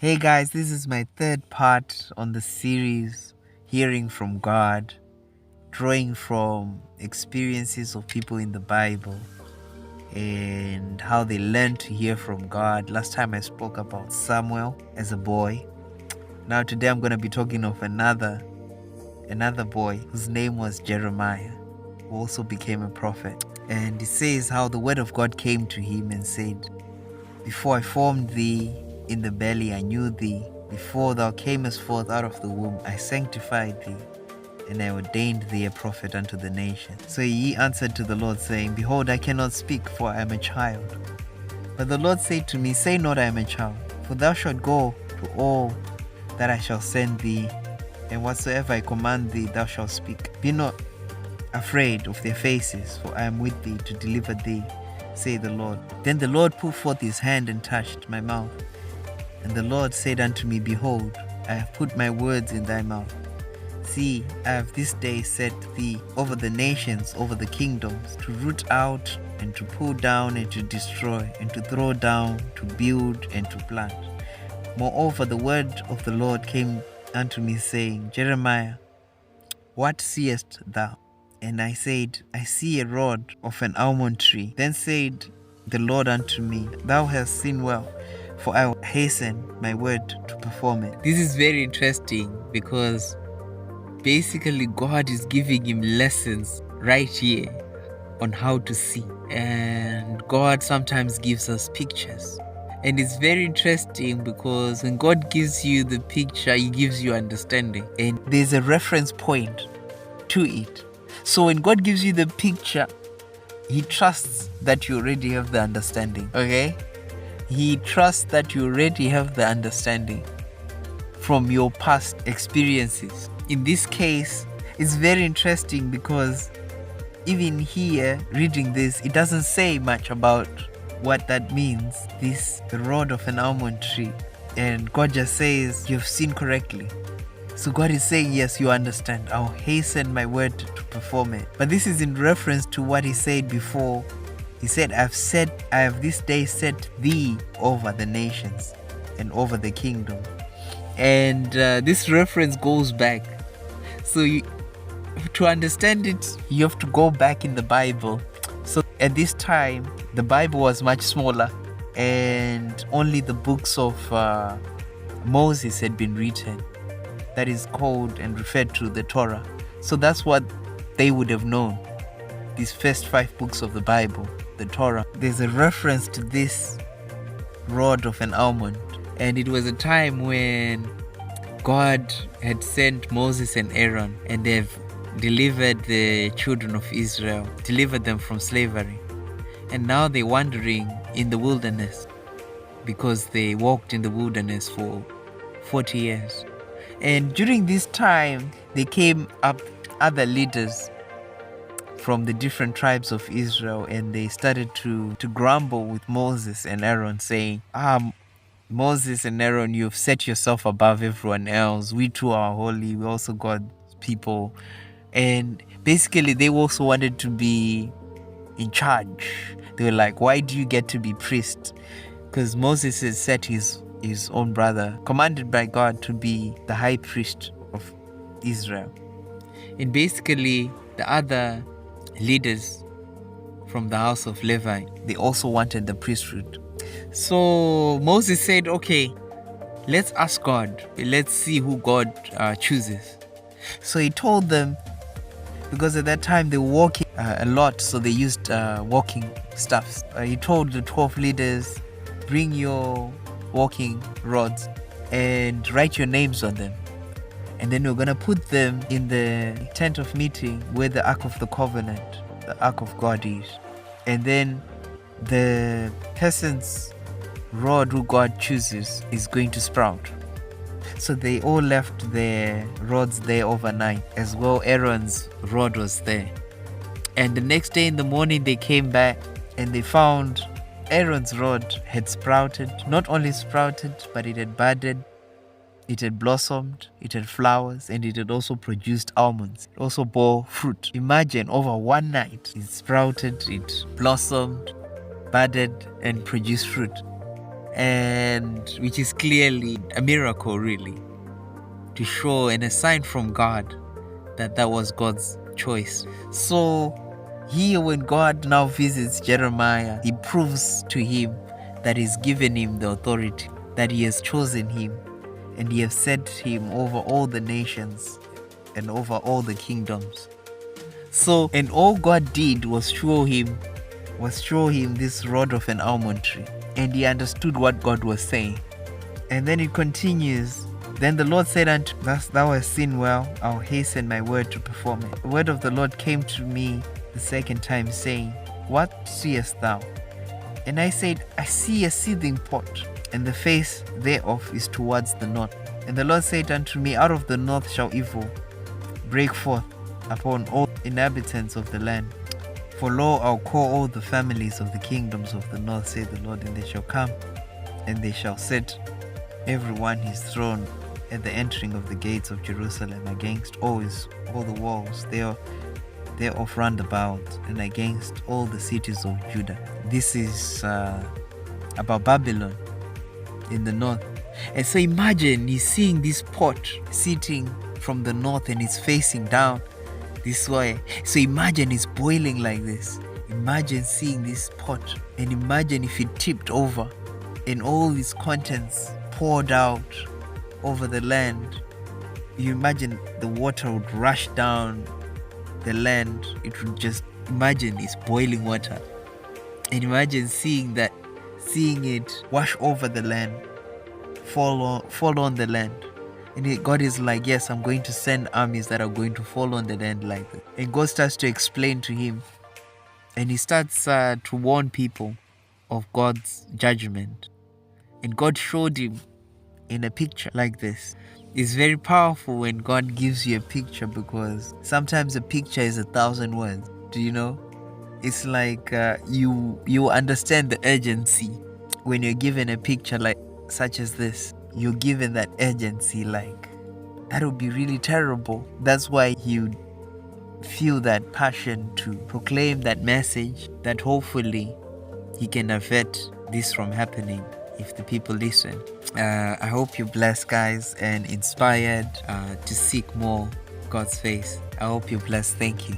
Hey guys, this is my third part on the series Hearing from God, drawing from experiences of people in the Bible and how they learned to hear from God. Last time I spoke about Samuel as a boy. Now today I'm going to be talking of another boy whose name was Jeremiah, who also became a prophet. And it says how the word of God came to him and said, "Before I formed thee in the belly, I knew thee. Before thou camest forth out of the womb, I sanctified thee, and I ordained thee a prophet unto the nations." So he answered to the Lord, saying, "Behold, I cannot speak, for I am a child." But the Lord said to me, "Say not, I am a child, for thou shalt go to all that I shall send thee, and whatsoever I command thee, thou shalt speak. Be not afraid of their faces, for I am with thee to deliver thee, say the Lord." Then the Lord put forth his hand and touched my mouth. And the Lord said unto me, "Behold, I have put my words in thy mouth. See, I have this day set thee over the nations, over the kingdoms, to root out and to pull down and to destroy, and to throw down, to build and to plant." Moreover, the word of the Lord came unto me, saying, "Jeremiah, what seest thou?" And I said, "I see a rod of an almond tree." Then said the Lord unto me, "Thou hast seen well, for I will hasten my word to perform it." This is very interesting because basically God is giving him lessons right here on how to see. And God sometimes gives us pictures. And it's very interesting because when God gives you the picture, he gives you understanding. And there's a reference point to it. So when God gives you the picture, he trusts that you already have the understanding, okay? He trusts that you already have the understanding from your past experiences. In this case, it's very interesting because even here, reading this, it doesn't say much about what that means, the rod of an almond tree. And God just says, "You've seen correctly." So God is saying, yes, you understand. I'll hasten my word to perform it. But this is in reference to what he said before. He said, I have this day set thee over the nations and over the kingdom. And this reference goes back. So to understand it, you have to go back in the Bible. So at this time, the Bible was much smaller and only the books of Moses had been written. That is called and referred to the Torah. So that's what they would have known. These first 5 books of the Bible, the Torah. There's a reference to this rod of an almond. And it was a time when God had sent Moses and Aaron, and they've delivered the children of Israel, delivered them from slavery. And now they're wandering in the wilderness because they walked in the wilderness for 40 years. And during this time, there came up other leaders from the different tribes of Israel, and they started to grumble with Moses and Aaron, saying, Moses and Aaron, you've set yourself above everyone else. We too are holy. We also God's people. And basically, they also wanted to be in charge. They were like, why do you get to be priest? Because Moses had set his own brother, commanded by God, to be the high priest of Israel. And basically, the other leaders from the house of Levi, they also wanted the priesthood. So Moses said, okay, let's ask God. Let's see who God chooses. So he told them, because at that time they were walking a lot, so they used walking staffs. He told the 12 leaders, bring your walking rods and write your names on them. And then we're going to put them in the tent of meeting where the Ark of the Covenant, the Ark of God is. And then the person's rod who God chooses is going to sprout. So they all left their rods there overnight. As well, Aaron's rod was there. And the next day in the morning, they came back and they found Aaron's rod had sprouted. Not only sprouted, but it had budded, it had blossomed, it had flowers, and it had also produced almonds. It also bore fruit. Imagine, over one night, it sprouted, it blossomed, budded, and produced fruit. and which is clearly a miracle, really, to show and a sign from God that that was God's choice. So here, when God now visits Jeremiah, he proves to him that he's given him the authority, that he has chosen him, and he has set him over all the nations and over all the kingdoms. So, and all God did was show him this rod of an almond tree, and he understood what God was saying. And then it continues. Then the Lord said unto me, thou hast seen well, I'll hasten my word to perform it. The word of the Lord came to me the second time, saying, what seest thou? And I said, I see a seething pot, and the face thereof is towards the north. And the Lord said unto me, out of the north shall evil break forth upon all inhabitants of the land. For lo, I'll call all the families of the kingdoms of the north, saith the Lord, and they shall come, and they shall set every one his throne at the entering of the gates of Jerusalem, against all the walls thereof round about, and against all the cities of Judah. This is about Babylon in the north. And so imagine he's seeing this pot sitting from the north, and it's facing down this way. So imagine it's boiling like this. Imagine seeing this pot, and imagine if it tipped over and all its contents poured out over the land. You imagine the water would rush down the land. It would just, imagine it's boiling water, and imagine seeing it wash over the land, fall on the land. And God is like, yes, I'm going to send armies that are going to fall on the land like that. And God starts to explain to him, and he starts to warn people of God's judgment. And God showed him in a picture like this. It's very powerful when God gives you a picture, because sometimes a picture is 1,000 words. Do you know? It's like you understand the urgency when you're given a picture like such as this. You're given that urgency, like that would be really terrible. That's why you feel that passion to proclaim that message, that hopefully he can avert this from happening if the people listen. I hope you're blessed, guys, and inspired to seek more God's face. I hope you're blessed. Thank you.